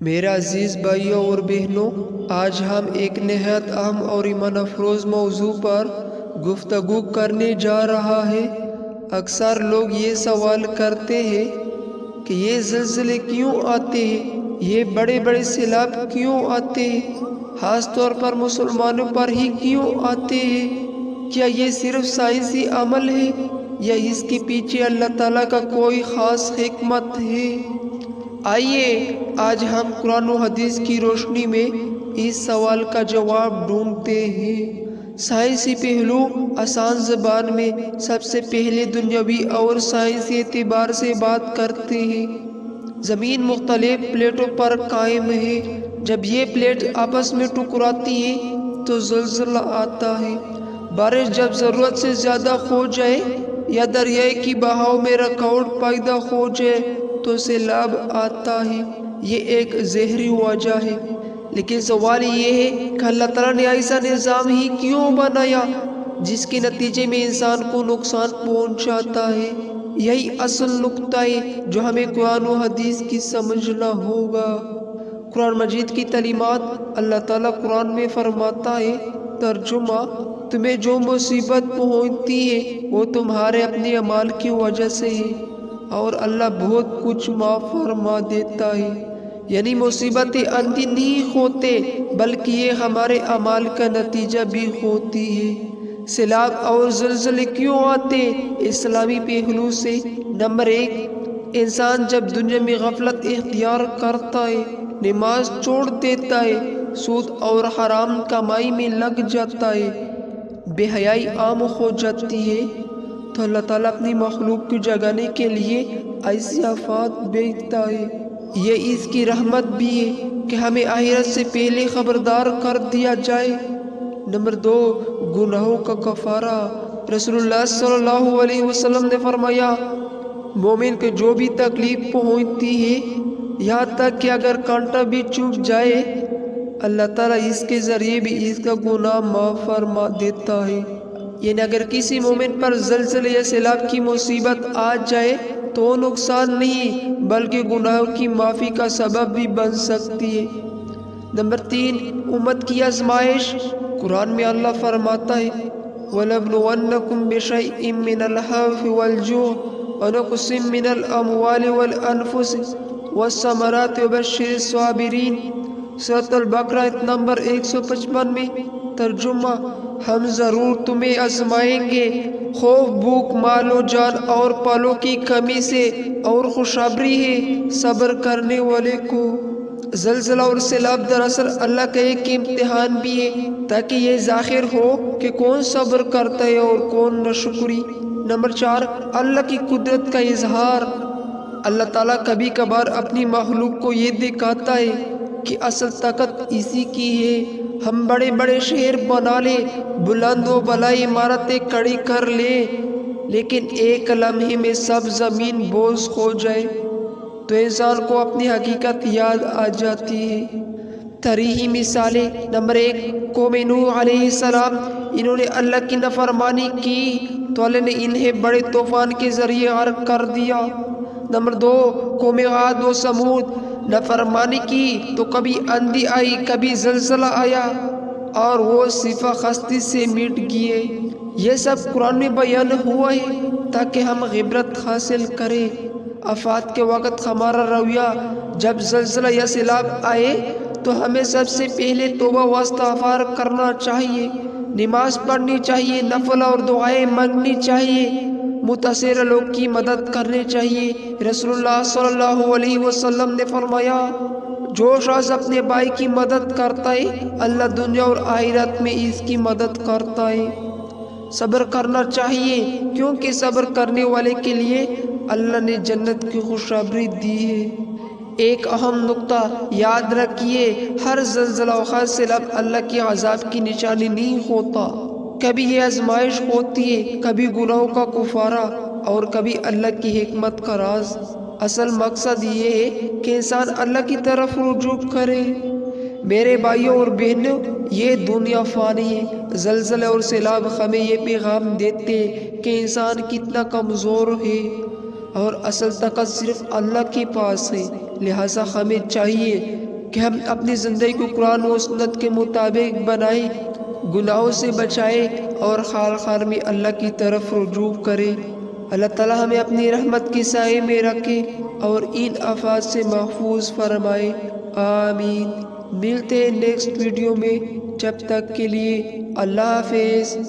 میرا عزیز بھائیوں اور بہنوں، آج ہم ایک نہایت اہم اور ایمان افروز موضوع پر گفتگو کرنے جا رہا ہے۔ اکثر لوگ یہ سوال کرتے ہیں کہ یہ زلزلے کیوں آتے ہیں، یہ بڑے بڑے سیلاب کیوں آتے ہیں، خاص طور پر مسلمانوں پر ہی کیوں آتے ہیں؟ کیا یہ صرف سائنسی عمل ہے یا اس کے پیچھے اللہ تعالیٰ کا کوئی خاص حکمت ہے؟ آئیے آج ہم قرآن و حدیث کی روشنی میں اس سوال کا جواب ڈھونڈتے ہیں۔ سائنسی پہلو آسان زبان میں سب سے پہلے دنیاوی اور سائنسی اعتبار سے بات کرتے ہیں۔ زمین مختلف پلیٹوں پر قائم ہے۔ جب یہ پلیٹ آپس میں ٹکراتی ہے تو زلزلہ آتا ہے۔ بارش جب ضرورت سے زیادہ ہو جائے یا دریائے کی بہاؤ میں رکاوٹ پیدا ہو جائے تو سیلاب آتا ہے۔ یہ ایک ظاہری وجہ ہے، لیکن سوال یہ ہے کہ اللہ تعالیٰ نے ایسا نظام ہی کیوں بنایا جس کے نتیجے میں انسان کو نقصان پہنچاتا ہے؟ یہی اصل نقطہ ہے جو ہمیں قرآن و حدیث کی سمجھنا ہوگا۔ قرآن مجید کی تعلیمات، اللہ تعالیٰ قرآن میں فرماتا ہے، ترجمہ: تمہیں جو مصیبت پہنچتی ہے وہ تمہارے اپنے اعمال کی وجہ سے ہے، اور اللہ بہت کچھ معاف فرما دیتا ہے۔ یعنی مصیبتیں اندھی نہیں ہوتے بلکہ یہ ہمارے اعمال کا نتیجہ بھی ہوتی ہے۔ سیلاب اور زلزلے کیوں آتے؟ اسلامی پہلو سے۔ نمبر 1، انسان جب دنیا میں غفلت اختیار کرتا ہے، نماز چھوڑ دیتا ہے، سود اور حرام کمائی میں لگ جاتا ہے، بے حیائی عام ہو جاتی ہے، تو اللہ تعالیٰ اپنی مخلوق کو جگانے کے لیے ایسی آفات بھیجتا ہے۔ یہ اس کی رحمت بھی ہے کہ ہمیں آخرت سے پہلے خبردار کر دیا جائے۔ نمبر 2، گناہوں کا کفارہ۔ رسول اللہ صلی اللہ علیہ وسلم نے فرمایا، مومن کو جو بھی تکلیف پہنچتی ہے، یہاں تک کہ اگر کانٹا بھی چبھ جائے، اللہ تعالیٰ اس کے ذریعے بھی اس کا گناہ معاف فرما دیتا ہے۔ یعنی اگر کسی مومن پر زلزلے یا سیلاب کی مصیبت آ جائے تو نقصان نہیں بلکہ گناہوں کی معافی کا سبب بھی بن سکتی ہے۔ نمبر 3، امت کی آزمائش۔ قرآن میں اللہ فرماتا ہے، وَلَنَبْلُوَنَّكُمْ بِشَيْءٍ مِّنَ الْخَوْفِ وَالْجُوعِ وَنَقْصٍ مِّنَ الْأَمْوَالِ وَالْأَنفُسِ وَالثَّمَرَاتِ وَبَشِّرِ الصَّابِرِينَ۔ سورۃ البقرہ نمبر 155 میں۔ ترجمہ: ہم ضرور تمہیں آزمائیں گے، خوف، بھوک، مال و جان اور پالوں کی کمی سے، اور خوشخبری ہے صبر کرنے والے کو۔ زلزلہ اور سیلاب دراصل اللہ کا ایک امتحان بھی ہے تاکہ یہ ظاہر ہو کہ کون صبر کرتا ہے اور کون ناشکری۔ نمبر 4، اللہ کی قدرت کا اظہار۔ اللہ تعالیٰ کبھی کبھار اپنی مخلوق کو یہ دکھاتا ہے کہ اصل طاقت اسی کی ہے۔ ہم بڑے بڑے شہر بنا لیں، بلند و بالا عمارتیں کھڑی کر لیں، لیکن ایک لمحے میں سب زمین بوس ہو جائے تو انسان کو اپنی حقیقت یاد آ جاتی ہے۔ تاریخی مثالیں۔ نمبر 1، قوم نوح علیہ السلام۔ انہوں نے اللہ کی نافرمانی کی تو اللہ نے انہیں بڑے طوفان کے ذریعے غرق کر دیا۔ نمبر 2، قوم عاد و سمود۔ نافرمانی کی تو کبھی آندھی آئی، کبھی زلزلہ آیا، اور وہ صفا خستی سے مٹ گئے۔ یہ سب قرآن میں بیان ہوا ہے تاکہ ہم عبرت حاصل کریں۔ آفات کے وقت ہمارا رویہ جب زلزلہ یا سیلاب آئے تو ہمیں سب سے پہلے توبہ و استغفار کرنا چاہیے، نماز پڑھنی چاہیے، نفل اور دعائیں مانگنی چاہیے، متاثرہ لوگ کی مدد کرنی چاہیے۔ رسول اللہ صلی اللہ علیہ وسلم نے فرمایا، جو شخص اپنے بھائی کی مدد کرتا ہے اللہ دنیا اور آخرت میں اس کی مدد کرتا ہے۔ صبر کرنا چاہیے کیونکہ صبر کرنے والے کے لیے اللہ نے جنت کی خوشخبری دی ہے۔ ایک اہم نقطہ یاد رکھیے، ہر زلزلہ و ہر سیلاب اللہ کے عذاب کی نشانی نہیں ہوتا۔ کبھی یہ آزمائش ہوتی ہے، کبھی گناہوں کا کفارہ، اور کبھی اللہ کی حکمت کا راز۔ اصل مقصد یہ ہے کہ انسان اللہ کی طرف رجوع کرے۔ میرے بھائیوں اور بہنوں، یہ دنیا فانی ہے۔ زلزلے اور سیلاب ہمیں یہ پیغام دیتے ہیں کہ انسان کتنا کمزور ہے اور اصل طاقت صرف اللہ کے پاس ہے۔ لہٰذا ہمیں چاہیے کہ ہم اپنی زندگی کو قرآن و سنت کے مطابق بنائیں، گناہوں سے بچائیں اور خال خال میں اللہ کی طرف رجوع کریں۔ اللہ تعالی ہمیں اپنی رحمت کی سائے میں رکھے اور ان آفات سے محفوظ فرمائے، آمین۔ ملتے ہیں نیکسٹ ویڈیو میں، جب تک کے لیے اللہ حافظ۔